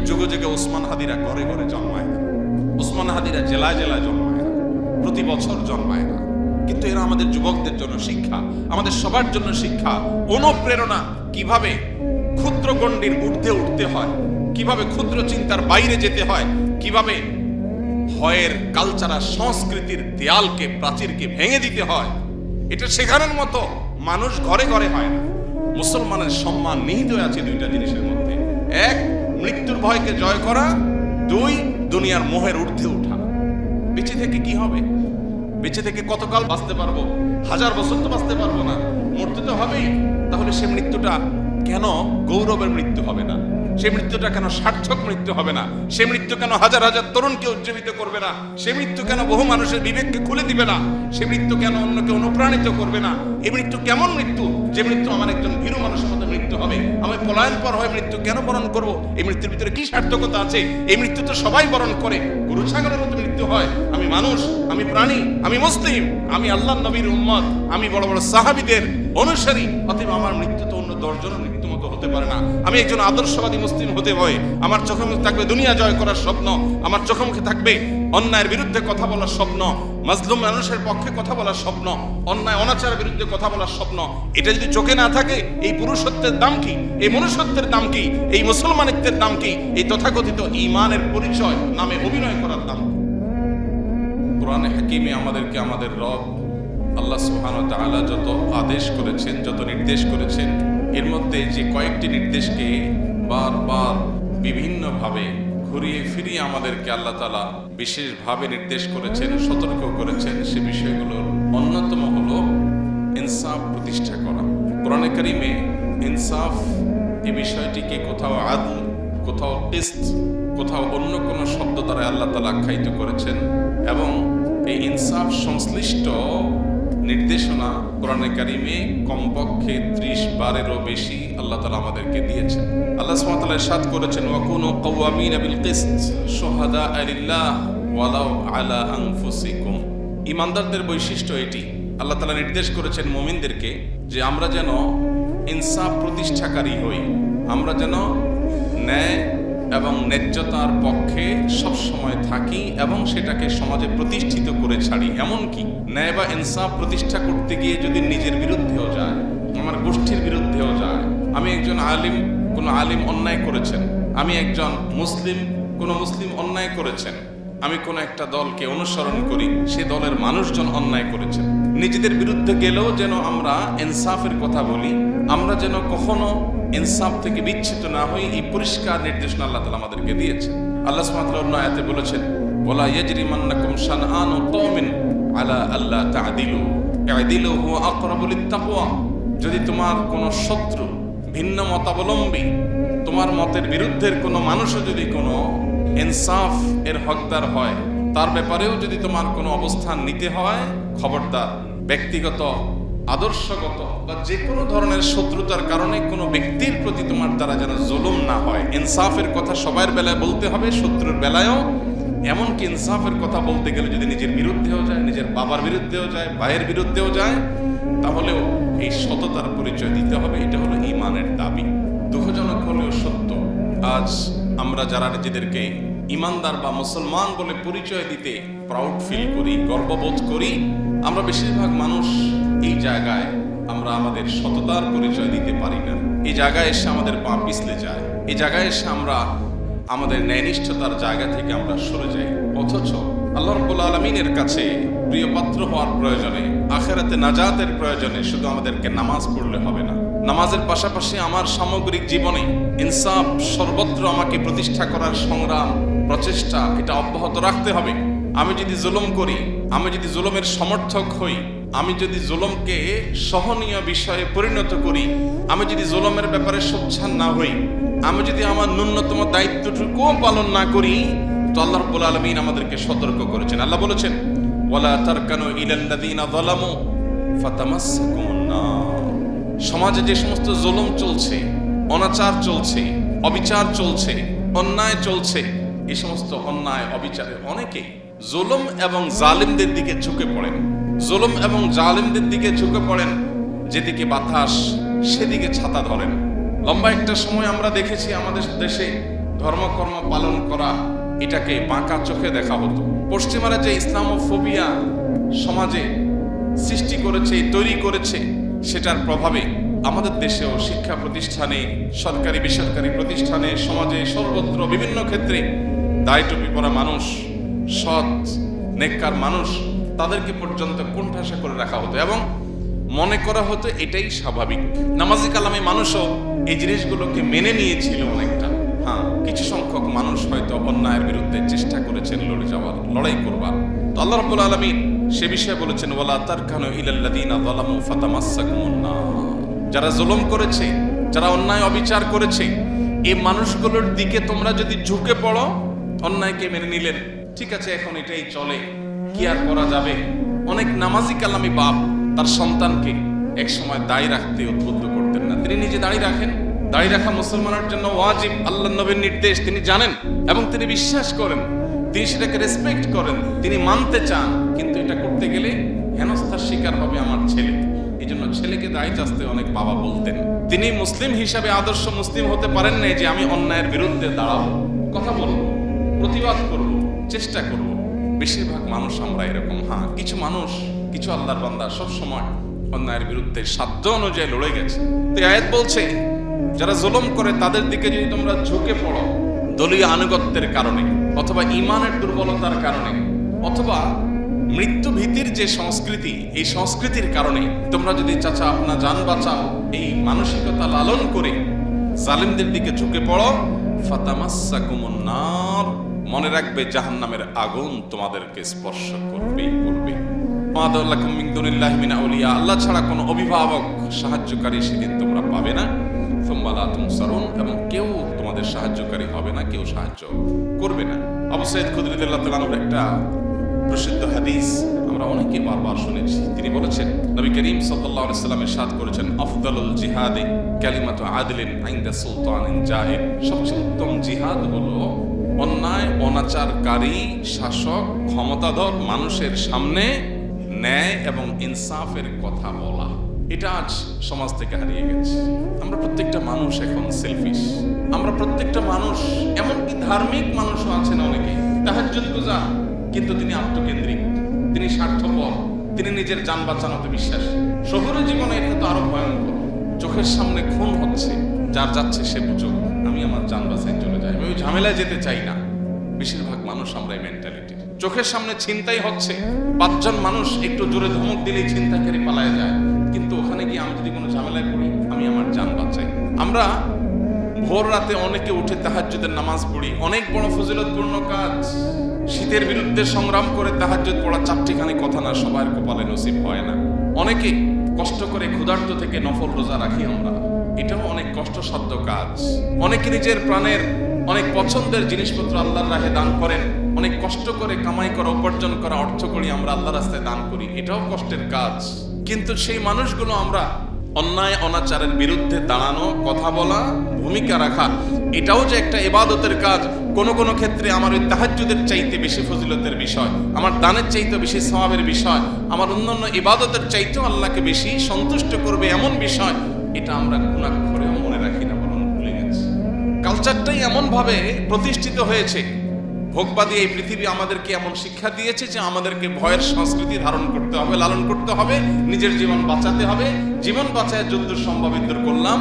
যুগে যুগে ওসমান হাদিরা ঘরে ঘরে জন্মায় না, ওসমান হাদিরা জেলায় জেলায় জন্মায় না, প্রতি বছর জন্মায় না। কিন্তু এরা আমাদের যুবকদের জন্য শিক্ষা, আমাদের সবার জন্য শিক্ষা, অনুপ্রেরণা। কিভাবে ক্ষুদ্র গণ্ডির ঊর্ধ্বে উঠতে হয়, কিভাবে ক্ষুদ্র চিন্তার বাইরে যেতে হয়, কিভাবে ভয়ের কালচারাল সংস্কৃতির দেয়ালকে, প্রাচীরকে ভেঙে দিতে হয়, এটা শেখানোর মতো মানুষ ঘরে ঘরে হয় না। মুসলমানের সম্মান নিহিত আছে দুইটা জিনিসের মধ্যে: এক, মৃত্যুর ভয়কে জয় করা; দুই, দুনিয়ার মোহের ঊর্ধ্বে ওঠা। বেঁচে থেকে কি হবে? বেঁচে থেকে কতকাল বাঁচতে পারবো? 1000 বছর তো বাঁচতে পারবো না, মরতে তো হবেই। তাহলে সে মৃত্যুটা কেন গৌরবের মৃত্যু হবে না? সে মৃত্যুটা কেন সার্থক মৃত্যু হবে না? সে মৃত্যু কেন হাজার হাজার তরুণকে উজ্জীবিত করবে না? সে মৃত্যু কেন বহু মানুষের বিবেককে খুলে দিবে না? সে মৃত্যু কেন অন্যকে অনুপ্রাণিত করবে না? এই মৃত্যু কেমন মৃত্যু? যে মৃত্যু আমার একজন ভীরু মানুষের মতো মৃত্যু হবে। আমি পলায়ন পর হয়ে মৃত্যু কেন বরণ করব? এই মৃত্যুর ভিতরে কি সার্থকতা আছে? এই মৃত্যু তো সবাই বরণ করে, গরু ছাগলের মতো মৃত্যু হয়। আমি মানুষ, আমি প্রাণী, আমি মুসলিম, আমি আল্লাহর নবীর উম্মত, আমি বড় বড় সাহাবীদের অনুসারী। অতএব আমার মৃত্যু তো অন্য 10 জনের মৃত্যু মতো হতে পারে না। আমি একজন আদর্শবাদী মুসলিম হতে হয়। আমার চোখে মুখে থাকবে দুনিয়া জয় করার স্বপ্ন, আমার চোখে মুখে থাকবে অন্যায়ের বিরুদ্ধে কথা বলার স্বপ্ন, মাজলুম মানুষের পক্ষে কথা বলার স্বপ্ন, অন্যায় অনাচারের বিরুদ্ধে কথা বলার স্বপ্ন। এটা যদি চোখে না থাকে, এই পুরুষত্বের দাম কি? এই মনুষ্যত্বের দাম কি? এই মুসলমানিত্বের দাম কি? এই তথাকথিত ঈমানের পরিচয় নামে অভিনয় করার দাম কি? কোরআনে হাকিমে আমাদেরকে আমাদের রব আল্লাহ সুবহানাহু ওয়া তাআলা যত আদেশ করেছেন, যত নির্দেশ করেছেন, এর মধ্যে যে কয়েকটি নির্দেশকে বারবার বিভিন্নভাবে ঘুরিয়ে ফিরিয়ে আমাদেরকে আল্লাহ তাআলা বিশেষভাবে নির্দেশ করেছেন, সতর্ক করেছেন, সে বিষয়গুলোর অন্যতম হলো ইনসাফ প্রতিষ্ঠা করা। কোরআনে কারিমে ইনসাফ এই বিষয়টিকে কোথাও আদল, কোথাও কিসত, কোথাও অন্য কোনো শব্দ দ্বারা আল্লাহ তাআলা আখ্যায়িত করেছেন। এবং এই ইনসাফ সংশ্লিষ্ট নির্দেশনা কোরআনে কারিমে কমপক্ষে 30 বারেরও বেশি আল্লাহ তাআলা আমাদেরকে দিয়েছেন। আল্লাহ সুবহানাহু ওয়া তাআলা ইরশাদ করেছেন, ওয়াকুনু কাওয়ামিনা বিল কিসত শুহাদাআ লিল্লাহ ওয়ালাউ আলা আনফুসিকুম। ঈমানদারদের বৈশিষ্ট্য এটি। আল্লাহ তাআলা নির্দেশ করেছেন মুমিনদেরকে যে আমরা যেন ইনসাফ প্রতিষ্ঠাকারী হই, আমরা যেন ন্যায় এবং ন্যায্যতার পক্ষে সব সময় থাকি এবং সেটাকে সমাজে প্রতিষ্ঠিত করে ছাড়ি। এমনকি ন্যায় বা ইনসাফ প্রতিষ্ঠা করতে গিয়ে যদি নিজের বিরুদ্ধেও যায়, আমার গোষ্ঠীর বিরুদ্ধেও যায়, আমি একজন আলিম, কোনো আলিম অন্যায় করেছেন, আমি একজন মুসলিম, কোনো মুসলিম অন্যায় করেছেন, আমি কোনো একটা দলকে অনুসরণ করি, সে দলের মানুষজন অন্যায় করেছেন, নিজেদের বিরুদ্ধে গেলেও যেন আমরা ইনসাফের কথা বলি, আমরা যেন কখনো ইনসাফ থেকে বিচ্ছিন্ন না হই। এই পরিষ্কার নির্দেশনা আল্লাহ তাআলা আমাদেরকে দিয়েছেন। আল্লাহ সুবহানাহু ওয়া তাআলা অন্য আয়াতে বলেছেন, ওয়ালা ইয়াজরিমান্নাকুম শানআনু কওমিন আলা আল্লা তা'দিলু ই'দিলু হুয়া আকরাবু লিত-তাকওয়া। যদি তোমার কোনো শত্রু, ভিন্ন মতাবলম্বী, তোমার মতের বিরুদ্ধের কোনো মানুষও যদি কোনো ইনসাফ এর হকদার হয়, তার ব্যাপারেও যদি তোমার কোনো অবস্থান নিতে হয়, খবরদার ব্যক্তিগত, আদর্শগত বা যে কোনো ধরনের শত্রুতার কারণে কোনো ব্যক্তির প্রতি তোমার দ্বারা যেন জুলুম না হয়। ইনসাফের কথা সবার বেলায় বলতে হবে, শত্রুর বেলায়ও। এমনকি ইনসাফের কথা বলতে গেলে যদি নিজের বিরুদ্ধেও যায়, নিজের বাবার বিরুদ্ধেও যায়, ভাইয়ের বিরুদ্ধেও যায়, তাহলেও এই সততার পরিচয় দিতে হবে। এটা হলো ঈমানের দাবি। দুঃখজনক হলেও সত্য, আজ আমরা যারা নিজেদেরকে ঈমানদার বা মুসলমান বলে পরিচয় দিতে প্রাউড ফিল করি, গর্ববোধ করি, আমরা বেশিরভাগ মানুষ এই জায়গায় আমরা আমাদের সততার পরিচয় দিতে পারি না। এই জায়গায় এসে আমাদের পা পিছলে যায়, এই জায়গায় এসে আমরা আমাদের ন্যায়নিষ্ঠতার জায়গা থেকে আমরা সরে যাই। অথচ আল্লাহ রাব্বুল আলামিনের কাছে প্রিয় পাত্র হওয়ার প্রয়োজনে, আখিরাতে নাজাতের প্রয়োজনে শুধু আমাদেরকে নামাজ পড়লে হবে না। নামাজের পাশাপাশি আমার সামগ্রিক জীবনে ইনসাফ সর্বত্র আমাকে প্রতিষ্ঠা করার সংগ্রাম, প্রচেষ্টা, এটা অব্যাহত রাখতে হবে। আমি যদি জুলুম করি, আমি যদি জুলুমের সমর্থক হই, আমি যদি জুলুমকে সহনীয় বিষয়ে পরিণত করি, আমি যদি জুলুমের ব্যাপারে সোচ্চার না হই, আমি যদি আমার ন্যূনতম দায়িত্বটুকুও পালন না করি, তো আল্লাহ রাব্বুল আলামিন আমাদেরকে সতর্ক করেছেন। আল্লাহ বলেছেন, ওয়ালা তারকানু ইলাল্লাযীনা যালামু ফাতামাসসাকুমুন নার। সমাজে যে সমস্ত জুলুম চলছে, অনাচার চলছে, অবিচার চলছে, অন্যায় চলছে, এই সমস্ত অন্যায় অবিচারে অনেকে জুলুম এবং জালিমদের দিকে ঝুঁকে পড়েন। জুলুম এবং জালিমদের দিকে ঝুঁকে পড়েন, যেদিকে বাতাস সেদিকে ছাতা ধরেন। লম্বা একটা সময় আমরা দেখেছি আমাদের দেশে ধর্মকর্ম পালন করা এটাকে বাঁকা চোখে দেখা হতো। পশ্চিমারা যে ইসলামোফোবিয়া সমাজে সৃষ্টি করেছে, তৈরি করেছে, সেটার প্রভাবে আমাদের দেশেও শিক্ষা প্রতিষ্ঠানে, সরকারি বেসরকারি প্রতিষ্ঠানে, সমাজে সর্বত্র বিভিন্ন ক্ষেত্রে দাড়ি টুপি পরা মানুষ, সৎ নেককার মানুষ, তাদেরকে পর্যন্ত কোণঠাসা করে রাখা হতো এবং মনে করা হতো এটাই স্বাভাবিক। নামাজি কালামে মানুষও এই জিনিসগুলোকে মেনে নিয়েছিল অনেকটা। হ্যাঁ, কিছু সংখ্যক মানুষ হয়তো অন্যায়ের বিরুদ্ধে চেষ্টা করেছেন লড়ে যাওয়ার, লড়াই করবার। তো আল্লাহ রাব্বুল আলামিন সে বিষয়ে বলেছেন, ওয়ালা তারকানু ইলাল্লাযীনা যালামু ফাতামাসসাকুমুন নার। যারা জুলুম করেছে, যারা অন্যায় অবিচার করেছে, এই মানুষগুলোর দিকে তোমরা যদি ঝুঁকে পড়ো, অন্যায়কে মেনে নিলেন, ঠিক আছে এখন এটাই চলে, কি আর করা যাবে। অনেক নামাজি কালামি বাপ তার সন্তানকে এক সময় দাড়ি রাখতে উদ্বুদ্ধ করতেন না। তিনি নিজে দাড়ি রাখেন, দাড়ি রাখা মুসলমানের জন্য ওয়াজিব, আল্লাহ নবীর নির্দেশ তিনি জানেন এবং তিনি বিশ্বাস করেন, তিনি সেটাকে রেসপেক্ট করেন, তিনি মানতে চান। কিন্তু এটা করতে গেলে হেনস্থার শিকার হবে আমার ছেলে। এই জন্য ছেলেকে দাড়ি চাচতে অনেক বাবা বলতেন। তিনি মুসলিম হিসাবে আদর্শ মুসলিম হতে পারেন নাই যে আমি অন্যায়ের বিরুদ্ধে দাঁড়াবো, কথা বলবো, প্রতিবাদ করব, চেষ্টা করব। বেশিরভাগ মানুষ আমরা এরকম। হ্যাঁ, কিছু মানুষ, কিছু আল্লাহর বান্দা সব সময় অন্যায়ের বিরুদ্ধে সাধ্য অনুযায়ী লড়ে গেছে। তো আয়াত বলছে যারা জুলুম করে তাদের দিকে যদি তোমরা ঝুঁকে পড়ো দলীয় আনুগত্যের কারণে, অথবা ঈমানের দুর্বলতার কারণে, অথবা মৃত্যু ভীতির যে সংস্কৃতি, এই সংস্কৃতির কারণে তোমরা যদি চাচা আপনা জান বাঁচাও এই মানসিকতা লালন করে জালিমদের দিকে ঝুঁকে পড়ো, ফাতামাসসাকুমুন নার, মনে রাখবে জাহান্নামের আগুন তোমাদেরকে স্পর্শ করবেই করবে। মাদাল্লাকুম মিন দুনিল্লাহি মিন আউলিয়া, আল্লাহ ছাড়া কোনো অভিভাবক সাহায্যকারী সেদিন তোমরা পাবে না। সুম্মা লা তুনসারুন, এবং কেউ তোমাদের সাহায্যকারী হবে না, কেউ সাহায্য করবে না। আবু সাঈদ খুদরী রাদিয়াল্লাহু তাআলা আনহু একটা প্রসিদ্ধ হাদিস আমরা অনেকে বারবার শুনেছি। তিনি বলেছেন, নবী করিম সাল্লাল্লাহু আলাইহি ওয়াসাল্লাম ইরশাদ করেছেন, আফদালুল জিহাদি কালিমাতু আদলিন ইনদা সুলতানিন জাহির। সবচেয়ে উত্তম জিহাদ হলো অন্যায় অনাচারকারী শাসক ক্ষমতাধর মানুষের সামনে ন্যায় এবং ইনসাফের কথা বলা। এটা আজ সমাজ থেকে হারিয়ে গেছে। আমরা প্রত্যেকটা মানুষ এখন সেলফিশ। আমরা প্রত্যেকটা মানুষ, এমনকি ধার্মিক মানুষও আছেন অনেকে তাহাজ্জুদ গুজার, কিন্তু তিনি আত্মকেন্দ্রিক, তিনি স্বার্থপর, তিনি নিজের জান বাঁচানোতে বিশ্বাসী। শহুরে জীবনে এটা তো আরো ভয়ঙ্কর। চোখের সামনে খুন হচ্ছে, যার যাচ্ছে সে বুঝুক, আমি আমার জান বাঁচাই চলে যাই, আমি ওই ঝামেলায় যেতে চাই না। বেশিরভাগ মানুষ আমরা এই মেন্টালিটি। চোখের সামনে ছিনতাই হচ্ছে, 5 জন মানুষ একটু জোরে ধমক দিলেই ছিনতাইকারী পালায় যায়, কিন্তু ওখানে গিয়ে আমি যদি কোনো ঝামেলায় পড়ি, আমি আমার জান বাঁচাই। আমরা ভোর রাতে অনেকে উঠে তাহাজ্জুদের নামাজ পড়ি, অনেক বড় ফজিলতপূর্ণ কাজ। শীতের বিরুদ্ধে সংগ্রাম করে তাহাজ্জুদ পড়া চারটিখানি কথা না, সবার কপালে নসিব হয় না। অনেকে কষ্ট করে ক্ষুধার্ত থেকে নফল রোজা রাখি আমরা, এটাও অনেক কষ্টসাধ্য কাজ। অনেকে নিজের প্রাণের অনেক পছন্দের জিনিসপত্র আল্লাহর রাহে দান করেন, অনেক কষ্ট করে কামাই করা, উপার্জন করা অর্থ করি আমরা আল্লাহর রাস্তায় দান করি, এটাও কষ্টের কাজ। কিন্তু সেই মানুষগুলো আমরা অন্যায় অনাচারের বিরুদ্ধে দাঁড়ানো, কথা বলা, ভূমিকা রাখা, এটাও যে একটা ইবাদতের কাজ। কোন কোন ক্ষেত্রে আমার ওই তাহাজ্জুদের চাইতে বেশি ফজিলতের বিষয়, আমার দানের চাইতে বেশি সওয়াবের বিষয়, আমার অন্যান্য ইবাদতের চাইতেও আল্লাহকে বেশি সন্তুষ্ট করবে এমন বিষয়, এটা আমরা গুণাক্ষরেও মনে রাখি না, বরং ভুলে গেছি। কালচারটাই এমন ভাবে প্রতিষ্ঠিত হয়েছে, ভোগবাদী এই পৃথিবী আমাদেরকে এমন শিক্ষা দিয়েছে যে আমাদেরকে ভয়ের সংস্কৃতি ধারণ করতে হবে, লালন করতে হবে, নিজের জীবন বাঁচাতে হবে। জীবন বাঁচায় যুদ্ধ সম্ভাবিত করলাম,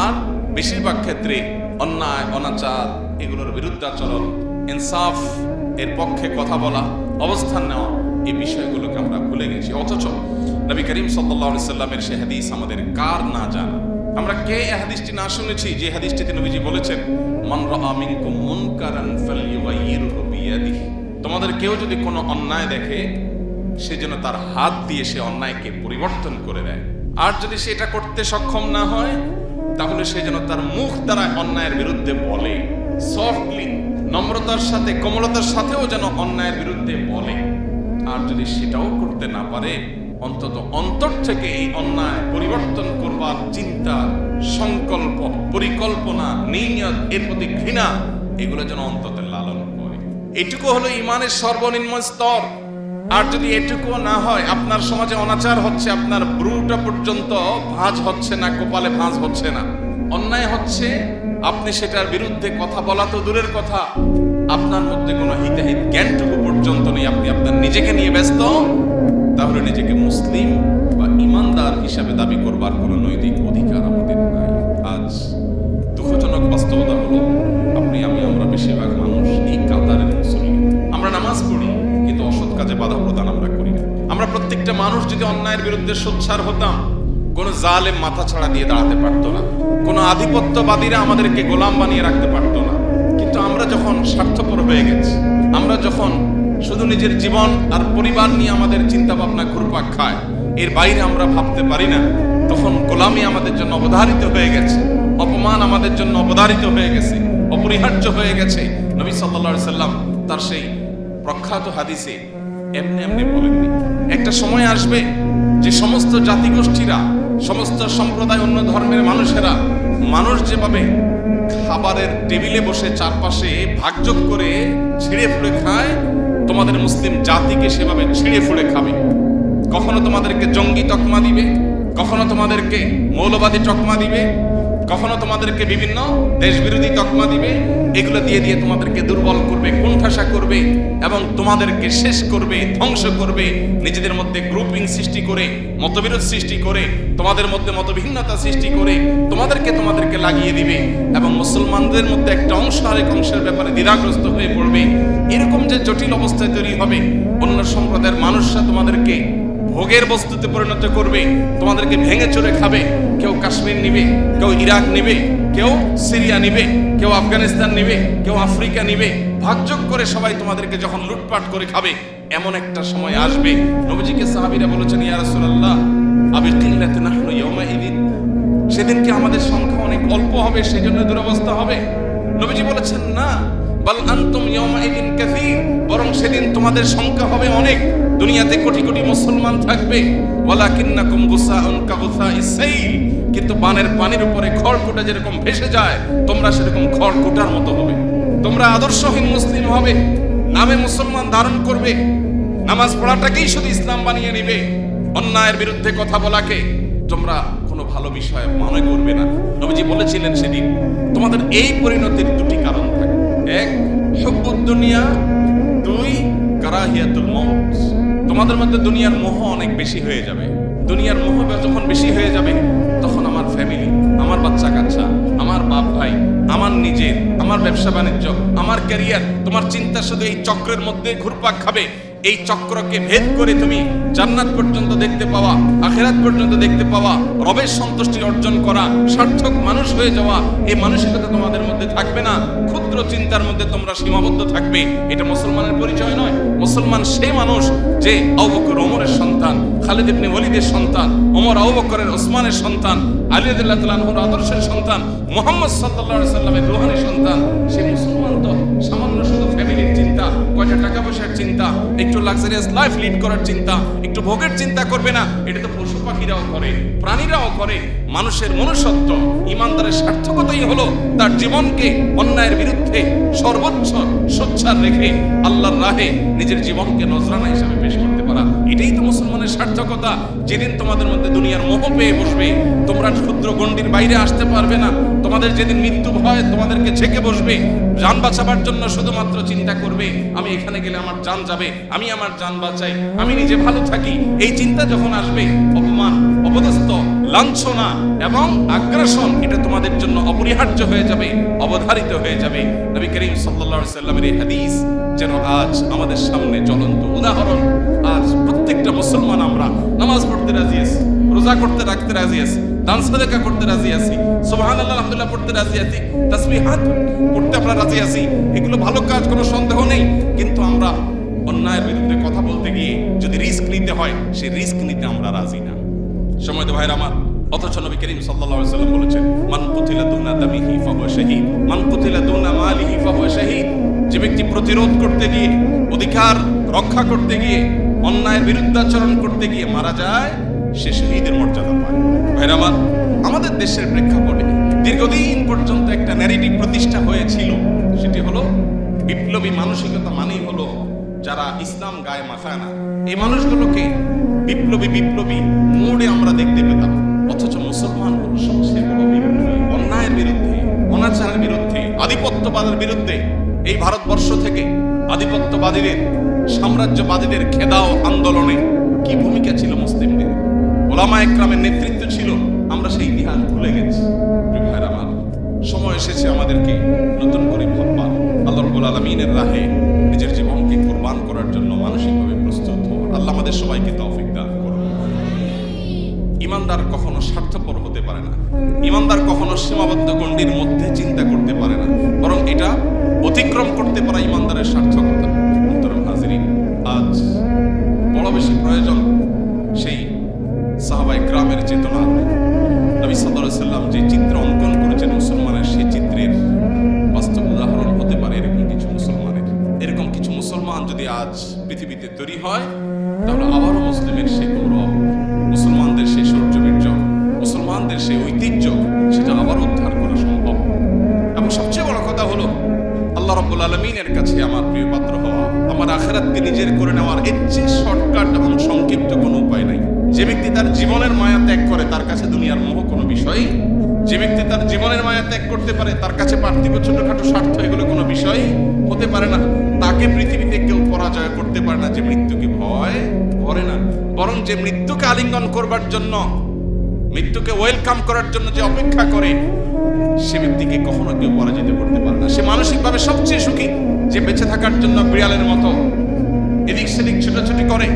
আর বেশিরভাগ ক্ষেত্রে অন্যায় অনাচার এগুলোর বিরুদ্ধে আচরণ, ইনসাফ এর পক্ষে কথা বলা, অবস্থান নেওয়া, এই বিষয়গুলোকে আমরা ভুলে গেছি। অথচ নবী করিম সাল্লাল্লাহু আলাইহি সাল্লামের সে হাদিস আমাদের কার না জানা। আমরা কে এই হাদিসটি না শুনেছি, যে হাদিসটিতে নবীজি বলেছেন, মান রাআ মিনকুম মুনকারান ফালইউগাইয়িরহু বিয়াদিহি, তোমাদের কেউ যদি কোনো অন্যায় দেখে, সে যেন তার হাত দিয়ে সে অন্যায়কে পরিবর্তন করে দেয়। আর যদি সেটা করতে সক্ষম না হয়, তাহলে সে যেন তার মুখ দ্বারা অন্যায়ের বিরুদ্ধে বলে, সফটলি, নম্রতার সাথে, কোমলতার সাথেও যেন অন্যায়ের বিরুদ্ধে বলে। আর যদি সেটাও করতে না পারে, অন্তত অন্তর থেকে এই অন্যায় পরিবর্তন করবার চিন্তা, সংকল্প, পরিকল্পনা, নিয়ত, এর প্রতি ঘৃণা, এগুলো যেন অন্তত লালন করে। এটুকু হলো ইমানের সর্বনিম্ন স্তর। আর যদি এটুকু না হয়, আপনার সমাজে অনাচার হচ্ছে, আপনার ব্রুটা পর্যন্ত ভাঁজ হচ্ছে না, কপালে ভাঁজ হচ্ছে না, অন্যায় হচ্ছে, আপনি সেটার বিরুদ্ধে কথা বলা তো দূরের কথা, আপনার মধ্যে কোনো হিতাহিত জ্ঞানটুকু পর্যন্ত নেই, আপনি আপনার নিজেকে নিয়ে ব্যস্ত, তাহলে নিজেকে মুসলিম বা ইমানদার হিসাবে দাবি করবার কোনো নৈতিক অধিকার আমাদের নাই। আজ দুঃখজনক বাস্তবতা হলো আমরা বেশিরভাগ মানুষ এই কাতারের মুসলিম। আমরা নামাজ পড়ি কিন্তু অসৎ কাজে বাধা প্রদান আমরা করি না। আমরা প্রত্যেকটা মানুষ যদি অন্যায়ের বিরুদ্ধে সোচ্চার হতাম, কোন জালেম মাথা ছাড়া দিয়ে দাঁড়াতে পারতো না, কোন আধিপত্যবাদীরা আমাদেরকে গোলাম বানিয়ে রাখতে পারতো না। কিন্তু আমরা যখন স্বার্থপর হয়ে গেছি, আমরা যখন শুধু নিজের জীবন আর পরিবার নিয়ে আমাদের চিন্তা ভাবনা ঘুরপাক খায়, এর বাইরে আমরা ভাবতে পারি না, তখন গোলামি আমাদের জন্য অবধারিত হয়ে গেছে, অপমান আমাদের জন্য অবধারিত হয়ে গেছে, অপরিহার্য হয়ে গেছে। নবী সাল্লাল্লাহু আলাইহি সাল্লাম তার সেই প্রখ্যাত হাদিসে এমনি এমনি বলেননি, একটা সময় আসবে যে সমস্ত জাতিগোষ্ঠীরা, সমস্ত সম্প্রদায়, অন্য ধর্মের মানুষেরা, মানুষ যেভাবে খাবারের টেবিলে বসে চারপাশে ভাগযোগ করে ছিঁড়ে ফুড়ে খায়, তোমাদের মুসলিম জাতিকে সেভাবে ছিঁড়ে ফুড়ে খাবে। কখনো তোমাদেরকে জঙ্গি তকমা দিবে, কখনো তোমাদেরকে মৌলবাদী তকমা দিবে, কখনো তোমাদেরকে বিভিন্ন দেশবিরোধী তকমা দিবে। এগুলো দিয়ে দিয়ে তোমাদেরকে দুর্বল করবে, কোণঠাসা করবে এবং তোমাদেরকে শেষ করবে, ধ্বংস করবে। নিজেদের মধ্যে গ্রুপিং সৃষ্টি করে, মতবিরোধ সৃষ্টি করে, তোমাদের মধ্যে মতভিন্নতা সৃষ্টি করে তোমাদেরকে লাগিয়ে দিবে এবং মুসলমানদের মধ্যে একটা অংশ আরেক অংশের ব্যাপারে দ্বিধাগ্রস্ত হয়ে পড়বে। এরকম যে জটিল অবস্থায় তৈরি হবে, অন্য সম্প্রদায়ের মানুষরা তোমাদেরকে ভোগের বস্তুতে পরিণত করবে, তোমাদেরকে ভেঙে চড়ে খাবে। কেউ কাশ্মীর নিবে, কেউ ইরাক নিবে, কেউ সিরিয়া নিবে, কেউ আফগানিস্তান নিবে, কেউ আফ্রিকা নিবে। ভাগযোগ করে সবাই তোমাদেরকে যখন লুটপাট করে খাবে, এমন একটা সময় আসবে। নবীজিকে সাহাবীরা বলেছেন, ইয়া রাসূলুল্লাহ আবি কিল্লাতিন নাহনু ইয়াওমাইদিন, সেদিনকে আমাদের সংখ্যা অনেক অল্প হবে, সেজন্য দুরবস্থা হবে। নবীজি বলেছেন, না, বাল আনতুম ইয়াওমাইদিন কাসীর, বরং সেদিন তোমাদের সংখ্যা হবে অনেক। দুনিয়াতে কোটি কোটি মুসলমান থাকবে, ওয়ালাকিন্নাকুম গুসাউন কাগুসাইস সাইল, কিন্তু বানের পানির উপরে খড়কুটা যেরকম ভেসে যায়, তোমরা সেরকম খড়কুটার মতো হবে। তোমরা আদর্শহীন মুসলিম হবে, নামে মুসলমান ধারণ করবে, নামাজ পড়াটাকেই শুধু ইসলাম বানিয়ে নিবে, অন্যায়ের বিরুদ্ধে কথা বলাকে তোমরা কোনো ভালো বিষয় মনে করবে না। নবীজি বলেছিলেন, সেদিন তোমাদের এই পরিণতির দুটি কারণ থাকে, এক হুব্বুদ দুনিয়া, দুই কারাহিয়াতুল মউত। তোমাদের মধ্যে দুনিয়ার মোহ অনেক বেশি হয়ে যাবে। দুনিয়ার মোহ যখন বেশি হয়ে যাবে, তখন আমার ফ্যামিলি, আমার বাচ্চা কাচ্চা, আমার বাপ ভাই, আমার নিজের, আমার ব্যবসা বাণিজ্য, আমার ক্যারিয়ার, তোমার চিন্তা শুধু এই চক্রের মধ্যে ঘুরপাক খাবে। এই চক্রকে ভেদ করে তুমি জান্নাত পর্যন্ত দেখতে পাওয়া, আখিরাত পর্যন্ত দেখতে পাওয়া, রবের সন্তুষ্টি অর্জন করা, সার্থক মানুষ হয়ে যাওয়া, এই মানসিকতা তোমাদের মধ্যে থাকবে না। ক্ষুদ্র চিন্তার মধ্যে তোমরা সীমাবদ্ধ থাকবে। এটা মুসলমানের পরিচয় নয়। মুসলমান সেই মানুষ যে আবু বকর ওমরের সন্তান, খালিদ ইবনে ওয়ালিদের সন্তান, ওমর আবু বকরের ওসমানের সন্তান, আলী রাদিয়াল্লাহু তাআলা আনহুর আদর্শের সন্তান, মুহাম্মদ সাল্লাল্লাহু আলাইহি সাল্লামের রূহানি সন্তান। সেই মুসলমান তো সামান্য শুধু ফ্যামিলির চিন্তা, কয়টা টাকা পয়সার চিন্তা, একটু লাক্সারিয়াস লাইফ লিড করার চিন্তা, একটু ভোগের চিন্তা করবে না। এটা তো পশু পাখিরাও করে, প্রাণীরাও করে। মানুষের মনুষ্যত্ব, ইমানদারের সার্থকতাই হলো তার জীবনকে অন্যায়ের বিরুদ্ধে সর্বোচ্চ সোচ্চার রেখে আল্লাহর রাহে নিজের জীবনকে নজরানা হিসাবে পেশ করতে পারা। এটাই তো মুসলমানের সার্থকতা। যেদিন তোমাদের মধ্যে দুনিয়ার মোহ পেয়ে বসবে, তোমরা ক্ষুদ্র গণ্ডির বাইরে আসতে পারবে না। তোমাদের যেদিন মৃত্যু ভয় তোমাদেরকে ঝেঁকে বসবে, জান বাঁচাবার জন্য শুধুমাত্র চিন্তা করবে, আমি এখানে গেলে আমার জান যাবে, আমি আমার জান বাঁচাই, আমি নিজে ভালো থাকি। এই চিন্তা যখন আসবে, অপমান, অপদস্থ, লাঞ্ছনা এবং আগ্রাসন, এটা তোমাদের জন্য অপরিহার্য হয়ে যাবে, অবধারিত হয়ে যাবে। নবী করিম সাল্লাল্লাহু আলাইহি সাল্লামের এই হাদিস যেন আজ আমাদের সামনে জ্বলন্ত উদাহরণ। আজ প্রত্যেকটা মুসলমান আমরা নামাজ পড়তে রাজি আছি, রোজা করতে রাখতে রাজি আছি, দান সাদাকা করতে রাজি আছি, সুবহানাল্লাহ আলহামদুলিল্লাহ পড়তে রাজি আছি, তাসবিহাত পড়তে আমরা রাজি আছি। এগুলো ভালো কাজ, কোনো সন্দেহ নেই। কিন্তু আমরা অন্যায়ের বিরুদ্ধে কথা বলতে গিয়ে যদি রিস্ক নিতে হয়, সেই রিস্ক নিতে আমরা রাজি না। সময় তো ভাইরা আমার, অথচ নবী করিম সাল্লাল্লাহু আলাইহি সাল্লাম বলেছেন, মান কুতিলা দুনা দামিহি ফাহুয়া শাহীদ, মান কুতিলা দুনা মালিহি ফাহুয়া শাহীদ। যে ব্যক্তি প্রতিরোধ করতে গিয়ে, অধিকার রক্ষা করতে গিয়ে, অন্যায়ের বিরুদ্ধাচরণ করতে গিয়ে মারা যায়, সে শহীদের মর্যাদা পায়। ভাইরা আমার, আমাদের দেশের প্রেক্ষাপটে দীর্ঘদিন পর্যন্ত একটা ন্যারেটিভ প্রতিষ্ঠা হয়েছিল। সেটি হলো বিপ্লবী মানসিকতা মানেই হলো যারা ইসলাম গায়ে মাখায় না, এই মানুষগুলোকে বিপ্লবী মোড়ে আমরা দেখতে পেতাম। অথচ মুসলমান হলো সবচেয়ে বড় বিপ্লবী। অন্যায়ের বিরুদ্ধে, অনাচারের বিরুদ্ধে, আধিপত্যবাদের বিরুদ্ধে এই ভারতবর্ষ থেকে আধিপত্যবাদীদের, সাম্রাজ্যবাদীদের খেদাও আন্দোলনে কি ভূমিকা ছিল মুসলিমদের, ওলামা একরামের নেতৃত্ব ছিল, আমরা সেই ইতিহাস ভুলে গেছি। ভাইরা আমার, সময় এসেছে আমাদেরকে নতুন করে ভাববার, আল্লাহ রাব্বুল আলামিনের রাহে নিজের জীবনকে কুরবান করার জন্য মানসিকভাবে প্রস্তুত হওয়ার। আল্লাহ আমাদের সবাইকে তৌফিক দান করুন। ইমানদার কখনো স্বার্থপর হতে পারে না, ইমানদার কখনো সীমাবদ্ধ গণ্ডির মধ্যে চিন্তা করতে পারে না, বরং এটা অতিক্রম করতে পারা ইমানদারের সার্থকতা। মুহতারাম হাজিরিন, আজ বড় বেশি প্রয়োজন সেই সাহাবায়ে কেরামের চেতনা। নবী সাল্লাল্লাহু আলাইহি ওয়াসাল্লাম যে চিত্র অঙ্কন করেছেন মুসলমানের, সেই চিত্রের বাস্তব উদাহরণ হতে পারে এরকম কিছু মুসলমানের। এরকম কিছু মুসলমান যদি আজ পৃথিবীতে তৈরি হয়, তাহলে আবারও মুসলিমের সেই গৌরব, মুসলমানদের সেই শৌর্যবীর্য, মুসলমানদের সেই ঐতিহ্য, সেটা আবার উদ্ধার করা সম্ভব। এবং সবচেয়ে বড় কথা হলো আল্লাহ রাব্বুল আলামিনের কাছে আমার প্রিয় পাত্র হওয়া, আমার আখিরাতকে নিজের করে নেওয়ার এর চেয়ে শর্টকাট এবং সংক্ষিপ্ত কোনো উপায় নাই। যে ব্যক্তি তার জীবনের মায়া ত্যাগ করে, তার কাছে দুনিয়ার মোহ কোনো বিষয়। যে ব্যক্তি তার জীবনের মায়া ত্যাগ করতে পারে, তার কাছে পার্থিব ছোটখাটো স্বার্থ এগুলো কোনো বিষয় হতে পারে না। তাকে পৃথিবীতে কেউ পরাজয় করতে পারে না যে মৃত্যুকে ভয় করে না, বরং যে মৃত্যুকে আলিঙ্গন করবার জন্য, মৃত্যুকে ওয়েলকাম করার জন্য যে অপেক্ষা করে, সে ব্যক্তিকে কখনো কেউ পরাজিত করতে পারে না। সে মানসিকভাবে সবচেয়ে সুখী, যে বেঁচে থাকার জন্য বিড়ালের মতো এদিক সেদিক ছুটোছুটি করে,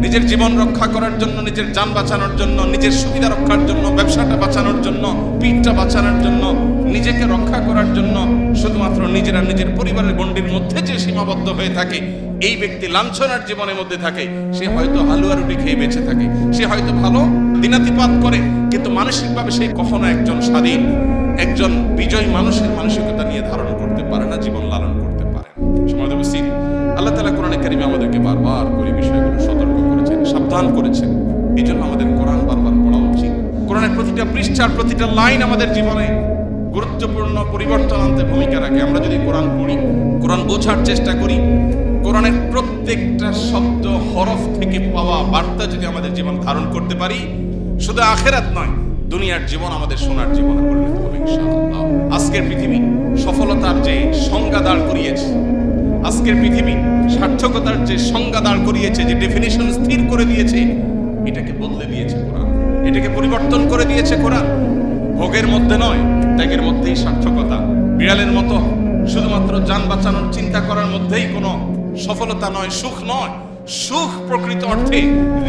নিজের জীবন রক্ষা করার জন্য, নিজের যান বাঁচানোর জন্য, নিজের সুবিধা রক্ষার জন্য, ব্যবসাটা বাঁচানোর জন্য, পিঠটা বাঁচানোর জন্য, নিজেকে রক্ষা করার জন্য শুধুমাত্র নিজের আর নিজের পরিবারের গণ্ডির মধ্যে যে সীমাবদ্ধ হয়ে থাকে, এই ব্যক্তি লাঞ্ছনার জীবনের মধ্যে থাকে। সে হয়তো হালুয়া রুটি খেয়ে বেঁচে থাকে, সে হয়তো ভালো দিনাতিপাত করে, কিন্তু মানসিকভাবে সে কখনো একজন স্বাধীন, একজন বিজয়ী মানুষের মানসিকতা নিয়ে ধারণ করতে পারে না, জীবন লালন করতে পারে না। সম্মানিত উপস্থিতি, আল্লাহ তাআলা কোরআনে কারিমে আমাদেরকে বারবার করে বিষয়গুলো সতর্ক করেছেন, সাবধান করেছেন। এই জন্য আমাদের কোরআন বারবার পড়া উচিত। কোরআনের প্রতিটা পৃষ্ঠার প্রতিটা লাইন আমাদের জীবনে গুরুত্বপূর্ণ পরিবর্তন আনতে ভূমিকা রাখে। আমরা যদি কোরআন পড়ি, কোরআন বোঝার চেষ্টা করি, কোরআনের প্রত্যেকটা শব্দ হরফ থেকে পাওয়া বার্তা যদি আমাদের জীবন ধারণ করতে পারি, শুধু আখিরাত নয়, দুনিয়ার জীবন আমাদের সোনার জীবনে পরিণত হবে ইনশাআল্লাহ। আজকের পৃথিবী সফলতার যে সংজ্ঞা দাঁড় করিয়েছে, আজকের পৃথিবী সার্থকতার যে সংজ্ঞা দাঁড় করিয়েছে, যে ডেফিনিশন স্থির করে দিয়েছে, এটাকে বদলে দিয়েছে কোরআন, এটাকে পরিবর্তন করে দিয়েছে কোরআন। ভোগের মধ্যে নয়, ত্যাগের মধ্যেই সার্থকতা। বিড়ালের মতো শুধুমাত্র যান বাঁচানোর চিন্তা করার মধ্যেই কোনো সফলতা নয়, সুখ নয়। সুখ প্রকৃত অর্থে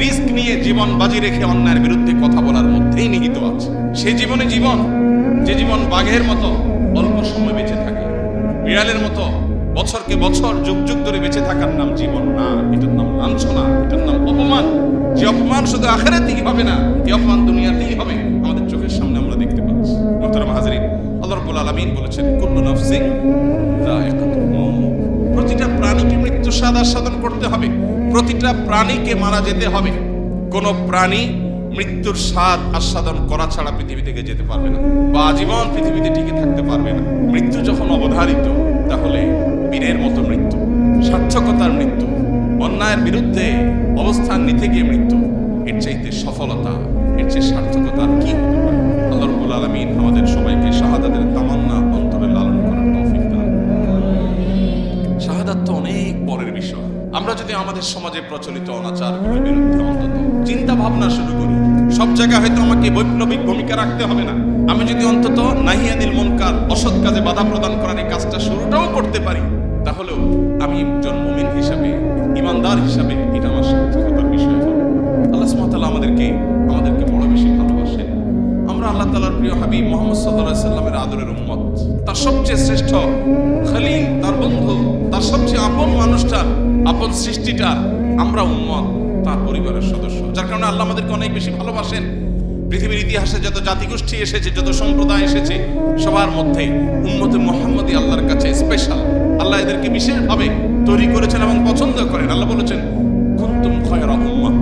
রিস্ক নিয়ে জীবন বাজি রেখে অন্যায়ের বিরুদ্ধে কথা বলার মধ্যেই নিহিত আছে। সেই জীবনে জীবন, যে জীবন বাঘের মতো অল্প সময় বেঁচে থাকে, বিড়ালের মতো বছরকে বছর যুগ যুগ ধরে বেঁচে থাকার নাম জীবন না, এটার নাম লাঞ্ছনা, এটার নাম অপমান। যে অপমান শুধু আখিরাতেই হবে না, এই অপমান দুনিয়াতেই হবে, আমাদের চোখের সামনে আমরা দেখতে পাচ্ছি। মুহতারাম হাজিরিন, আল্লাহ রাব্বুল আলামিন বলেছেন কুল্লু নাফসিন যায়িকাতুল মাউত। প্রতিটা প্রাণীকে মৃত্যু স্বাদ আস্বাদন করতে হবে, প্রতিটা প্রাণীকে মারা যেতে হবে। কোন প্রাণী মৃত্যুর স্বাদ আস্বাদন করা ছাড়া পৃথিবী থেকে যেতে পারবে না, বা আজীবন পৃথিবীতে টিকে থাকতে পারবে না। মৃত্যু যখন অবধারিত, তাহলে বীরের মতো মৃত্যু, সার্থকতার মৃত্যু, অন্যায়ের বিরুদ্ধে অবস্থান নিতে গিয়ে মৃত্যু, এর চাইতে সফলতা, এর চেয়ে সার্থকতা কি হতে পারে? আল্লাহ রাব্বুল আলামিন আমাদের সবাইকে শাহাদাতের তামান্না অন্তরে লালন করার তৌফিক দান। শাহাদাত তো অনেক পরের বিষয়। আমরা যদি আমাদের সমাজে প্রচলিত অনাচারগুলোর বিরুদ্ধে অন্তত চিন্তা ভাবনা শুরু করি, সব জায়গায় হয়তো আমাকে বৈপ্লবিক ভূমিকা রাখতে হবে না, আমি যদি অন্তত নাহিয়ানিল মুনকার, অসৎ কাজে বাধা প্রদান করার এই কাজটা শুরুটাও করতে পারি, তাহলেও আমি একজন মুমিন হিসাবে, ইমানদার হিসাবে এটা আমার সার্থকতার বিষয় হবে। আল্লাহ সুবহানাহু ওয়া তাআলা আমাদেরকে বড় বেশি ভালোবাসেন। আমরা আল্লাহ তাআলার প্রিয় হাবিব মুহাম্মদ সাল্লাল্লাহু আলাইহি সাল্লামের আদরের উম্মত, তার সবচেয়ে শ্রেষ্ঠ খলিল, তার বন্ধু, তার সবচেয়ে আপন মানুষটা, আপন সৃষ্টিটা আমরা উম্মত, তার পরিবারের সদস্য। যার কারণে আল্লাহ আমাদেরকে অনেক বেশি ভালোবাসেন। পৃথিবীর ইতিহাসে যত জাতিগোষ্ঠী এসেছে, যত সম্প্রদায় এসেছে, সবার মধ্যে উম্মতে মুহাম্মদী আল্লাহর কাছে স্পেশাল। আল্লাহ এদেরকে বিশেষভাবে তৈরি করেছেন এবং পছন্দ করেন। আল্লাহ বলেছেন কুনতুম খায়রা উম্মাহ,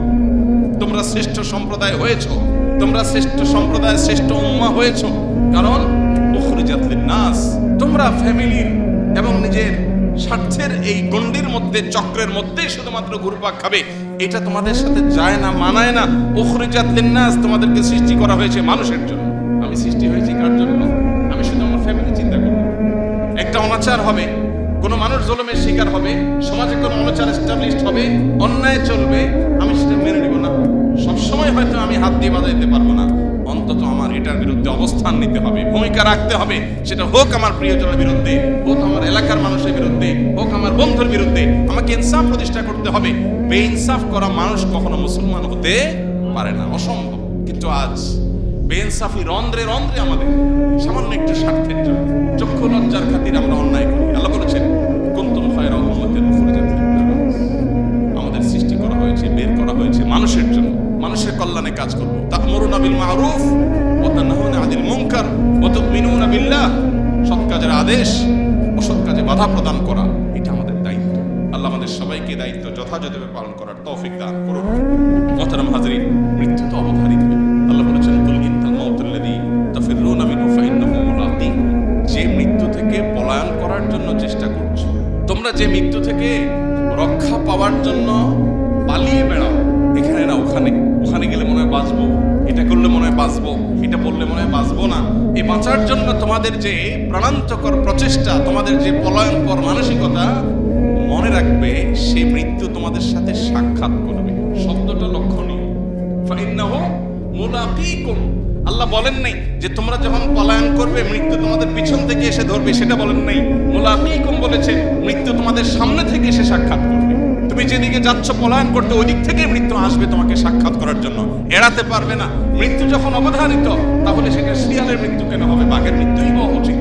তোমরা শ্রেষ্ঠ সম্প্রদায় হয়েছো, তোমরা শ্রেষ্ঠ সম্প্রদায়, শ্রেষ্ঠ উম্মাহ হয়েছো। কারণ উখরিজাত লিন-নাস, তোমরা ফ্যামিলির এবং নিজের স্বার্থের এই গণ্ডির মধ্যে, চক্রের মধ্যে শুধুমাত্র ঘুরপাক খাবে, এটা তোমাদের সাথে যায় না, মানায় না। উখরিজাত লিন-নাস, তোমাদেরকে সৃষ্টি করা হয়েছে মানুষের জন্য। আমি সৃষ্টি হয়েছি কার জন্য? আমি শুধু আমার ফ্যামিলি অনাচার হবে, কোনো মানুষ জুলুমের শিকার হবে, সমাজে কোনো অনাচার এস্টাবলিশড হবে, অন্যায় চলবে, আমি সেটা মেনে নেব না। সবসময় হয়তো আমি হাত দিয়ে বাধা দিতে পারবো না, অন্তত আমার এটার বিরুদ্ধে অবস্থান নিতে হবে, ভূমিকা রাখতে হবে। সেটা হোক আমার প্রিয়জনের বিরুদ্ধে, হোক আমার এলাকার মানুষের বিরুদ্ধে, হোক আমার বন্ধুর বিরুদ্ধে, আমাকে ইনসাফ প্রতিষ্ঠা করতে হবে। বেইনসাফ করা মানুষ কখনো মুসলমান হতে পারে না, অসম্ভব। কিন্তু আজ বেইনসাফি রন্ধ্রে রন্ধ্রে আমাদের, সামান্য একটু স্বার্থের জন্য, চক্ষু লজ্জার খাতির আমরা অন্যায় করি। আল্লাহ বলেছেন কুনতুম খায়রা উম্মাতিন উখরিজাত লিন-নাস। আমাদের সৃষ্টি করা হয়েছে, বের করা হয়েছে মানুষের জন্য, মানুষের কল্যাণে কাজ করব। তা'মুরুনা বিল মা'রুফ ওয়া তানহাউনা আনিল মুনকার ওয়া তু'মিনুনা বিল্লাহ। সৎ কাজের আদেশ, অসৎ কাজে বাধা প্রদান করা, এটা আমাদের দায়িত্ব। আল্লাহ আমাদের সবাইকে দায়িত্ব যথাযথভাবে পালন করার তৌফিক দান করুন। মুহতারাম হাজরিন, মৃত্যু তো অবধারিত। আল্লাহ বলেছেন কুল ইন্নাল মাউতাল্লাযী তাফিরুনা মিনহু ফাইন্নাহু মুলাকীকুম। যে মৃত্যু থেকে পলায়ন করার জন্য চেষ্টা করছো, তোমরা যে মৃত্যু থেকে রক্ষা পাওয়ার জন্য পালিয়ে বেড়াও, এখানে না ওখানে, ওখানে গেলে মনে হয় বাঁচবো, এটা করলে মনে হয় বাঁচবো, এটা বললে মনে হয় বাঁচবো না, এই বাঁচার জন্য তোমাদের যে প্রাণান্তকর প্রচেষ্টা, তোমাদের যে পলায়নকর মানসিকতা, মনে রাখবে সেই মৃত্যু তোমাদের সাথে সাক্ষাৎ করবে। শব্দটা লক্ষণীয়, ফাইন্নাহু মুলাকীকুম। আল্লাহ বলেন নাই যে তোমরা যখন পলায়ন করবে মৃত্যু তোমাদের পিছন থেকে এসে ধরবে, সেটা বলেন নাই। মুলাকীকুম বলেছে মৃত্যু তোমাদের সামনে থেকে এসে সাক্ষাৎ করবে। তুমি যেদিকে যাচ্ছ পলায়ন করতে, ওই দিক থেকে মৃত্যু আসবে তোমাকে সাক্ষাৎ করার জন্য, এড়াতে পারবে না। মৃত্যু যখন অবধারিত, তাহলে সেটা শিয়ালের মৃত্যু কেন হবে, বাঘের মৃত্যুই হওয়া উচিত।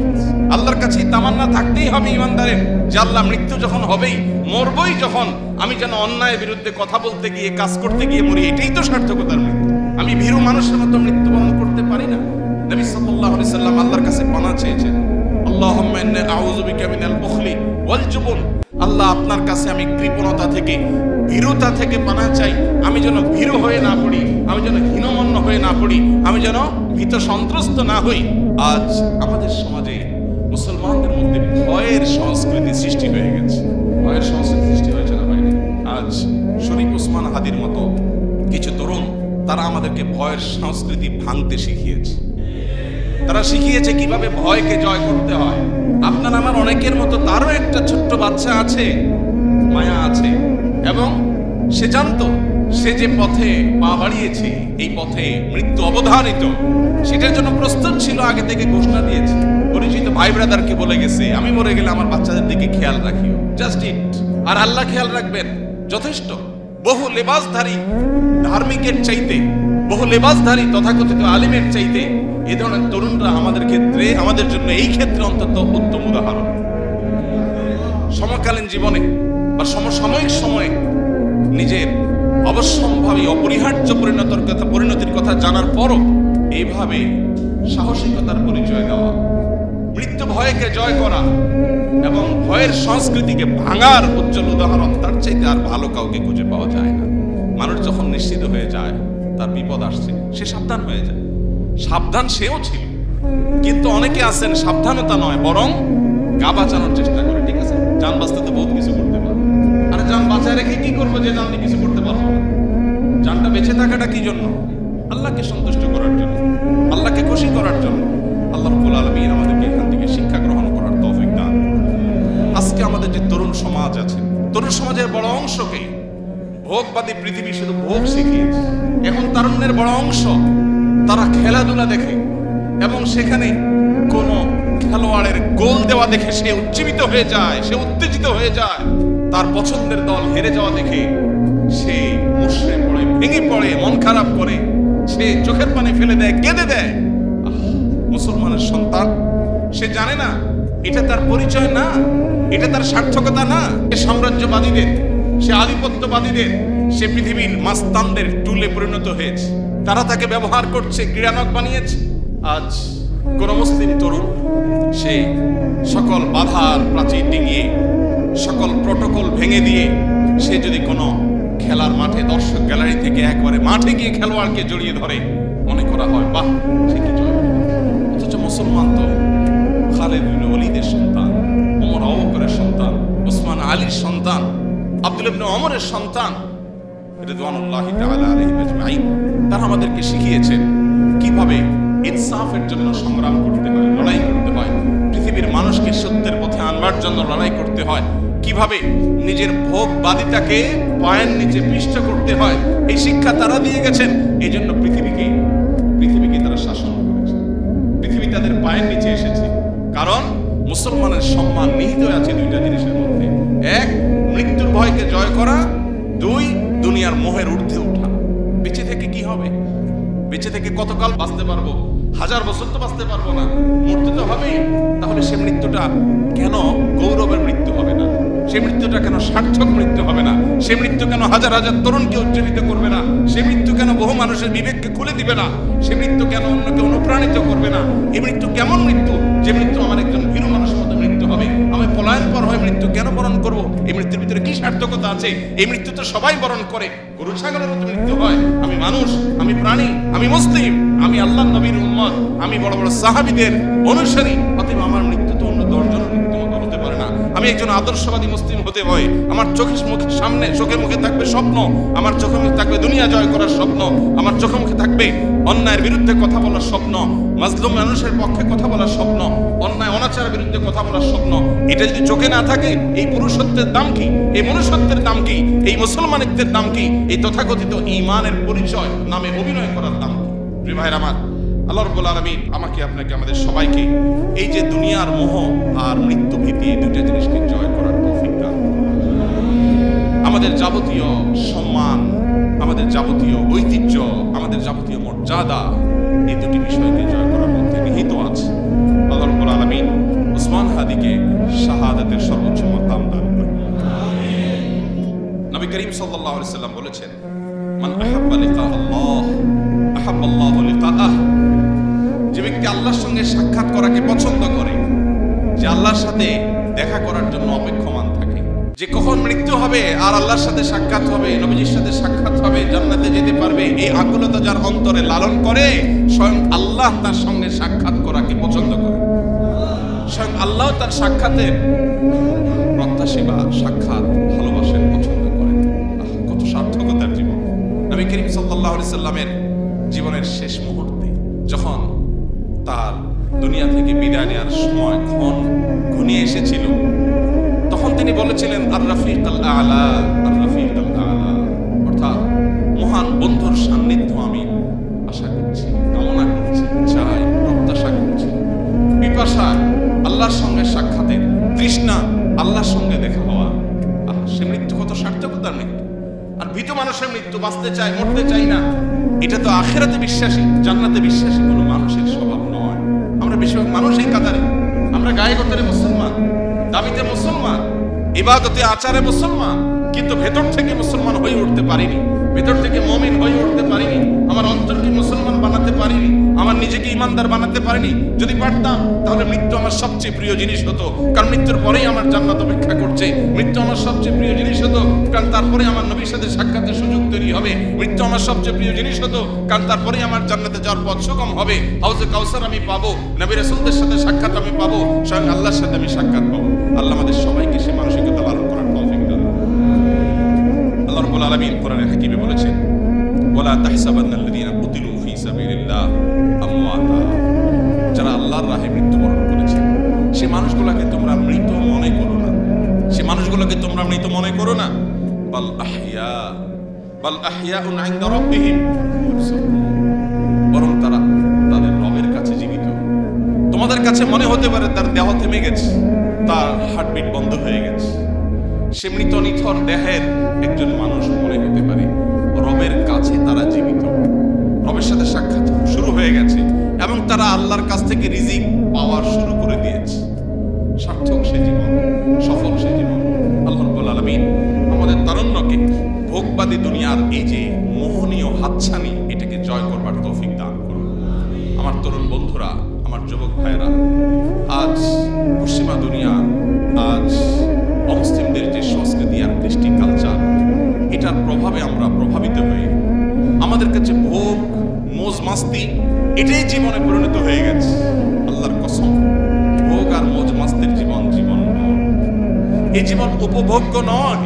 আল্লাহর কাছে তামান্না থাকতেই হবে ইমানদারের, যে আল্লাহ মৃত্যু যখন হবেই, মরবই যখন, আমি যেন অন্যায়ের বিরুদ্ধে কথা বলতে গিয়ে, কাজ করতে গিয়ে মরি, এটাই তো সার্থকতার মৃত্যু। আমি ভীরু মানুষের মতো মৃত্যুবরণ করতে পারি না। নবী সাল্লাল্লাহু আলাইহি সাল্লাম আল্লাহর কাছে পানাহ চেয়েছেন, আল্লাহুম্মা ইন্নী আউযু বিকা মিনাল বুখলি ওয়াল জুবন। আল্লাহ, আপনার কাছে আমি কৃপণতা থেকে, ভীরুতা থেকে পানাহ চাই। আমি যেন ভীরু হয়ে না পড়ি, আমি যেন হীনমন্য হয়ে না পড়ি, আমি যেন ভীত সন্ত্রস্ত না হই। আজ আমাদের সমাজে মুসলমানদের মধ্যে ভয়ের সংস্কৃতি সৃষ্টি হয়ে গেছে। ভয়ের সংস্কৃতি সৃষ্টি হয়েছে না ভাই? আজ শরীফ ওসমান হাদির মতো কিছু তরুণ, তারা আমাদেরকে ভয়ের সংস্কৃতি ভাঙতে শিখিয়েছে। তারা শিখিয়েছে কিভাবে ভয়কে জয় করতে হয়। আপনার আমার অনেকের মতো তারও একটা ছোট্ট বাচ্চা আছে, মায়া আছে, এবং সে জানতো সে যে পথে পা বাড়িয়েছে, এই পথে মৃত্যু অবধারিত, সেটার জন্য প্রস্তুত ছিল, আগে থেকে ঘোষণা দিয়েছে। পরিচিত ভাই ব্রাদারকে বলে গেছে, আমি মরে গেলে আমার বাচ্চাদের দিকে খেয়াল রাখিও, জাস্ট ইট। আর আল্লাহ খেয়াল রাখবেন, যথেষ্ট। বহু লেবাসধারী ধার্মিকের চাইতে, বহু লেবাসধারী তথাকথিত আলিমের চাইতে এই ধরনের তরুণরা আমাদের ক্ষেত্রে, আমাদের জন্য এই ক্ষেত্রে অন্তত উত্তম উদাহরণ। সমকালীন জীবনে বা সমসাময়িক সময়ে নিজের অবশ্যম্ভাবী অপরিহার্য পরিণতির কথা জানার পরও এইভাবে সাহসিকতার পরিচয় দেওয়া, মৃত্যু ভয়কে জয় করা এবং ভয়ের সংস্কৃতিকে ভাঙার উজ্জ্বল উদাহরণ তার চাইতে আর ভালো কাউকে খুঁজে পাওয়া যায় না। মানুষ যখন নিশ্চিত হয়ে যায় তার বিপদ আসছে, সে সাবধান হয়ে যায়। সাবধান সেও ছিল, কিন্তু অনেকে আছেন সাবধানতা নয়, বরং গা বাঁচানোর চেষ্টা করে। ঠিক আছে, জান বাঁচতে তো বহুত কিছু করতে পারবে, আরে জান বাঁচায় রেখে কি করবো যে জান দিয়ে কিছু করতে পারবো না? জানটা বেঁচে থাকাটা কি জন্য? আল্লাহকে সন্তুষ্ট করার জন্য, আল্লাহকে খুশি করার জন্য। আল্লাহ রাব্বুল আলামিন আমাদেরকে এখান থেকে শিক্ষা গ্রহণ করার তৌফিক দান করুন। আজকে আমাদের যে তরুণ সমাজ আছে, তরুণ সমাজের বড় অংশকে ভোগবাদী পৃথিবী শুধু ভোগ শিখিয়েছে। এখন তারুণ্যের বড় অংশ তারা খেলাধুলা দেখে এবং সেখানে কোন খেলোয়াড়ের গোল দেওয়া দেখে সে উজ্জীবিত হয়ে যায়, সে উত্তেজিত হয়ে যায়। তার পছন্দের দল হেরে যাওয়া দেখে সে মুষড়ে পড়ে, ভেঙে পড়ে, মন খারাপ করে, সে চোখের পানি ফেলে দেয়, কেঁদে দেয়। মুসলমানের সন্তান, সে জানে না এটা তার পরিচয় না, এটা তার সার্থকতা না। সে সাম্রাজ্যবাদীদের, সে আধিপত্যবাদীদের, সে পৃথিবীর মাস্তানদের টুলে পরিণত হয়েছে। তারা তাকে ব্যবহার করছে, ক্রীড়ানক বানিয়েছে। আজ কোন মুসলিম তরুণ সে সকল বাধার প্রাচীর ডিঙিয়ে, সকল প্রটোকল ভেঙে দিয়ে সে যদি কোনো খেলার মাঠে দর্শক গ্যালারি থেকে একবারে মাঠে গিয়ে খেলোয়াড়কে জড়িয়ে ধরে, মনে করা হয় বাহ, সে কি জয়। অথচ মুসলমান তো খালিদ ইবনে ওলীদের সন্তান, ওমর আবু বকরের সন্তান, ওসমান আলীর সন্তান, আব্দুল্লাহ ইবনে ওমরের সন্তান, রিদওয়ানুল্লাহি তাআলা আলাইহিম আজমাইন। তারা আমাদেরকে শিখিয়েছেন কিভাবে ইনসাফের জন্য সংগ্রাম করতে হয়, লড়াই করতে হয়। পৃথিবীর মানুষকে সত্যের পথে আনবার জন্য লড়াই করতে হয়, কিভাবে নিজের ভোগবাদিতাকে পায়ের নিচে পিষ্ট করতে হয়, এই শিক্ষা তারা দিয়ে গেছেন। এই জন্য পৃথিবীকে তারা শাসন করেছে, পৃথিবী তাদের পায়ের নিচে এসেছে। কারণ মুসলমানের সম্মান নিহিত আছে দুইটা জিনিসের মধ্যে: এক, মৃত্যুর ভয়কে জয় করা; দুই, দুনিয়ার মোহের ঊর্ধ্বে ওঠা। বেঁচে থেকে কি হবে? বেঁচে থেকে কতকাল বাঁচতে পারবো? 1000 বছর তো বাঁচতে পারবো না, মরতে তো হবেই। তাহলে সে মৃত্যুটা কেন গৌরবের মৃত্যু হবে না? সে মৃত্যুটা কেন সার্থক মৃত্যু হবে না? সে মৃত্যু কেন হাজার হাজার তরুণকে উজ্জীবিত করবে না? সে মৃত্যু কেন বহু মানুষের বিবেককে খুলে দিবে না? সে মৃত্যু কেন অন্যকে অনুপ্রাণিত করবে না? এই মৃত্যু কেমন মৃত্যু? যে মৃত্যু আমার একজন ভীরু মানুষের মতো মৃত্যু হবে। আমি পলায়ন পর হয়ে মৃত্যু কেন বরণ করব? এই মৃত্যুর ভিতরে কি সার্থকতা আছে? এই মৃত্যু তো সবাই বরণ করে, গরু ছাগলের মতো মৃত্যু হয়। আমি মানুষ, আমি প্রাণী, আমি মুসলিম, আমি আল্লাহর নবীর উম্মত, আমি বড় বড় সাহাবীদের অনুসারী। অতএব আমার মৃত্যু তো অন্য 10 জনের মৃত্যু মতো হতে পারে না। আমি একজন আদর্শবাদী মুসলিম হতে হয়। আমার চোখের সামনে, চোখে মুখে থাকবে স্বপ্ন, আমার চোখে মুখে থাকবে দুনিয়া জয় করার স্বপ্ন, আমার চোখে মুখে থাকবে অন্যায়ের বিরুদ্ধে কথা বলার স্বপ্ন, মাজলুম মানুষের পক্ষে কথা বলার স্বপ্ন, অন্যায় অনাচারের বিরুদ্ধে কথা বলার স্বপ্ন। এটা যদি চোখে না থাকে, এই পুরুষত্বের দাম কি? এই মনুষ্যত্বের দাম কি? এই মুসলমানিত্বের দাম কি? এই তথাকথিত ঈমানের পরিচয় নামে অভিনয় করার দাম কি? প্রিয় ভাইরা আমার, আল্লাহ রাব্বুল আলামিন আমাকে, আপনাকে, আমাদের সবাইকে এই যে দুনিয়ার মোহ আর মৃত্যু ভীতি, এই দুইটা জিনিসকে জয় করার তৌফিক দান করুন। আমাদের যাবতীয় সম্মান, আমাদের যাবতীয় ঐতিহ্য, আমাদের যাবতীয় মর্যাদা এই দুটি বিষয়কে জয় করার মধ্যে নিহিত আছে। আল্লাহ রাব্বুল আলামিন ওসমান হাদিকে শাহাদাতের সর্বোচ্চ মাকাম দান করুন। নবী করিম সাল্লাল্লাহু আলাইহি সাল্লাম বলেছেন, মান আহাব্বা লিকা আল্লাহ আহাব্বাল্লাহু লিকাআহ। যে ব্যক্তি আল্লাহর সঙ্গে সাক্ষাৎ করাকে পছন্দ করে, যে আল্লাহর সাথে দেখা করার জন্য অপেক্ষমান থাকে, যে কখন মৃত্যু হবে আর আল্লাহর সাথে সাক্ষাৎ হবে, নবীজির সাথে সাক্ষাৎ হবে, জান্নাতে যেতে পারবে, এই আকুলতা যার অন্তরে লালন করে, স্বয়ং আল্লাহ তার সঙ্গে সাক্ষাৎ করাকে পছন্দ করে। স্বয়ং আল্লাহ তার সাক্ষাতের প্রত্যাশী বা সাক্ষাৎ ভালোবাসেন, পছন্দ করেন। কত সার্থকতার জীবন! নবী করিম সাল্লাল্লাহু আলাইহি সাল্লামের জীবনের শেষ মুহূর্তে যখন তার দুনিয়া থেকে বিদায় নেওয়ার সময় ঘনিয়ে এসেছিল, তখন তিনি বলেছিলেন, আর রফিক আল আলা, আর রফিক আল আলা, অর্থাৎ মহান বন্ধুর সান্নিধ্য আমি আশা করছি, কামনা করছি, চাই, প্রত্যাশা করছি। পিপাসা আল্লাহর সঙ্গে সাক্ষাতের, তৃষ্ণা আল্লাহর সঙ্গে দেখা হওয়া। সে মৃত্যু কত সার্থকতার মৃত্যু! আর ভীত মানুষের মৃত্যু, বাঁচতে চাই, মরতে চাই না, এটা তো আখিরাতে বিশ্বাসী, জান্নাতে বিশ্বাসী কোনো মানুষের স্বভাব নয়। আমরা বেশিরভাগ মানুষ এই কাতারে, আমরা গায়ে গতরে মুসলমান, দাবিতে মুসলমান, ইবাদতে আচারে মুসলমান, কিন্তু ভেতর থেকে মুসলমান হয়ে উঠতে পারিনি, ভেতর থেকে মুমিন হয়ে উঠতে পারিনি, আমার অন্তরকে মুসলমান বানাতে পারিনি, আমার নিজেকে ইমানদার বানাতে পারিনি। যদি পারতাম তাহলে মৃত্যু আমার সবচেয়ে প্রিয় জিনিস হতো, কারণ মৃত্যুর পরেই আমার জান্নাত অপেক্ষা করছে। মৃত্যু আমার সবচেয়ে প্রিয় জিনিস হতো, কারণ তারপরে আমার নবীর সাথে সাক্ষাতের সুযোগ তৈরি হবে। মৃত্যু আমার সবচেয়ে প্রিয় জিনিস হতো, কারণ তারপরেই আমার জান্নাতে যাওয়ার পথ সুগম হবে। হাউজে কাউসার আমি পাবো, নবী রাসূলদের সাথে সাক্ষাৎ আমি পাবো, স্বয়ং আল্লাহর সাথে আমি সাক্ষাৎ পাবো। আল্লাহ আমাদের সবাইকে সে মানসিকতা লালন করার তৌফিক দান করুন। আল্লাহ রাব্বুল আলামিন কোরআনে হাকিমে বলেছেন, ওয়ালা তাহসাবান্নাল্লাযীনা কুতিলু ফী সাবিলিল্লাহ আমওয়াতা। যারা আল্লাহর রাহে মৃত্যুবরণ করেছে, সে মানুষগুলোকে তোমরা মৃত মনে করো না, সে মানুষগুলোকে তোমরা মৃত মনে করো না। বাল আহইয়াউন ইনদা রাব্বিহিম ইউরযাকুন। বরং তারা তাদের রবের কাছে জীবিত। তোমাদের কাছে মনে হতে পারে তার দেহ থেমে গেছে, তার হার্টবিট বন্ধ হয়ে গেছে, সে মৃত নিথর দেহের একজন মানুষ মনে হতে পারে। রবের কাছে তারা জীবিত, রবের সাথে সাক্ষাৎ শুরু হয়ে গেছে এবং তারা আল্লাহর কাছ থেকে রিজিক পাওয়ার শুরু করে দিয়েছে। সার্থক সে জীবন, সফল সে জীবন। আল্লাহ রাব্বুল আলামিন আমাদের তারুণ্যকে ভোগবাদী দুনিয়ার এই যে মোহনীয় হাতছানি, এটাকে জয় করবার তৌফিক দান করুন। আমার তরুণ বন্ধুরা, আমার যুবক ভাইয়েরা, আজ পশ্চিমা দুনিয়া, আজ অমুসলিমদের যে সংস্কৃতি আর কৃষ্টি কালচার, এটার প্রভাবে আমরা প্রভাবিত হয়ে আমাদের কাছে ভোগ, মোজ মাস্তি এটাই জীবনে পরিণত হয়ে গেছে। আল্লাহর কসম, ভোগ আর মোজ মাস্তির জীবন জীবন নয়, এই জীবন উপভোগ্য নয়।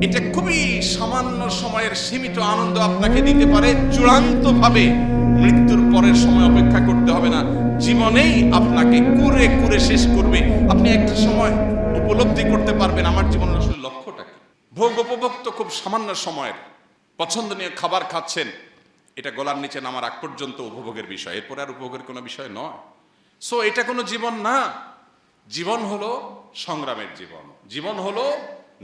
এটা খুবই সামান্য সময়ের সীমিত আনন্দ আপনাকে দিতে পারে, চূড়ান্ত ভাবে মৃত্যুর পরের সময় অপেক্ষা করতে হবে না। জীবনেই আপনাকে কুরে কুরে শেষ করবে। আপনি একটা সময় উপলব্ধি করতে পারবেন আমার জীবনের আসলে লক্ষ্যটা কি। ভোগ উপভোগ তো খুব সামান্য সময়ের, পছন্দনীয় খাবার খাচ্ছেন, এটা গলার নিচে নামার আগ পর্যন্ত উপভোগের বিষয়, এরপরে আর উপভোগের কোনো বিষয় নয়। সো এটা কোনো জীবন না। জীবন হলো সংগ্রামের জীবন, জীবন হলো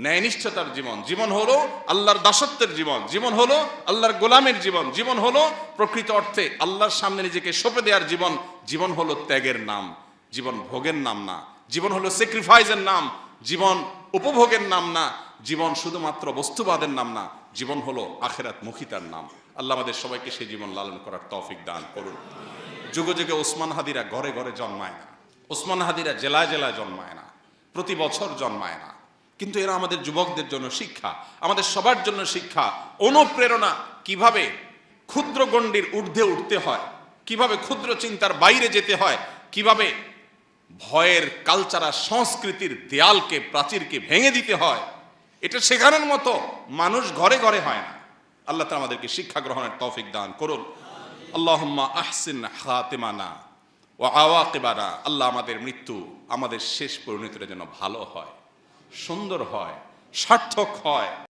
ন্যায়নিষ্ঠতার জীবন, জীবন হলো আল্লাহর দাসত্বের জীবন, জীবন হলো আল্লাহর গোলামের জীবন, জীবন হলো প্রকৃত অর্থে আল্লাহর সামনে নিজেকে সঁপে দেওয়ার জীবন। জীবন হলো ত্যাগের নাম, জীবন ভোগের নাম না। জীবন হলো স্যাক্রিফাইসের নাম, জীবন উপভোগের নাম না। জীবন শুধুমাত্র বস্তুবাদের নাম না, জীবন হলো আখিরাত মুখিতার নাম। আল্লাহ আমাদের সবাইকে সেই জীবন লালন করার তৌফিক দান করুন। যুগে যুগে ওসমান হাদিরা ঘরে ঘরে জন্মায় না, ওসমান হাদিরা জেলায় জেলায় জন্মায় না, প্রতি বছর জন্মায় না, কিন্তু এরা আমাদের যুবকদের জন্য শিক্ষা, আমাদের সবার জন্য শিক্ষা, অনুপ্রেরণা। কিভাবে ক্ষুদ্র গণ্ডির ঊর্ধ্বে উঠতে হয়, কিভাবে ক্ষুদ্র চিন্তার বাইরে যেতে হয়, কিভাবে ভয়ের কালচারাল সংস্কৃতির দেয়ালকে, প্রাচীরকে ভেঙে দিতে হয়, এটা শেখানোর মতো মানুষ ঘরে ঘরে হয় না। আল্লাহ তাআলা আমাদেরকে শিক্ষা গ্রহণের তৌফিক দান করুন। আল্লাহুম্মা আহসিন খাতিমানা ওয়া আওয়াকিবানা। আল্লাহ আমাদের মৃত্যু, আমাদের শেষ পরিণতিটা যেন ভালো হয়, সুন্দর হয়, সার্থক হয়।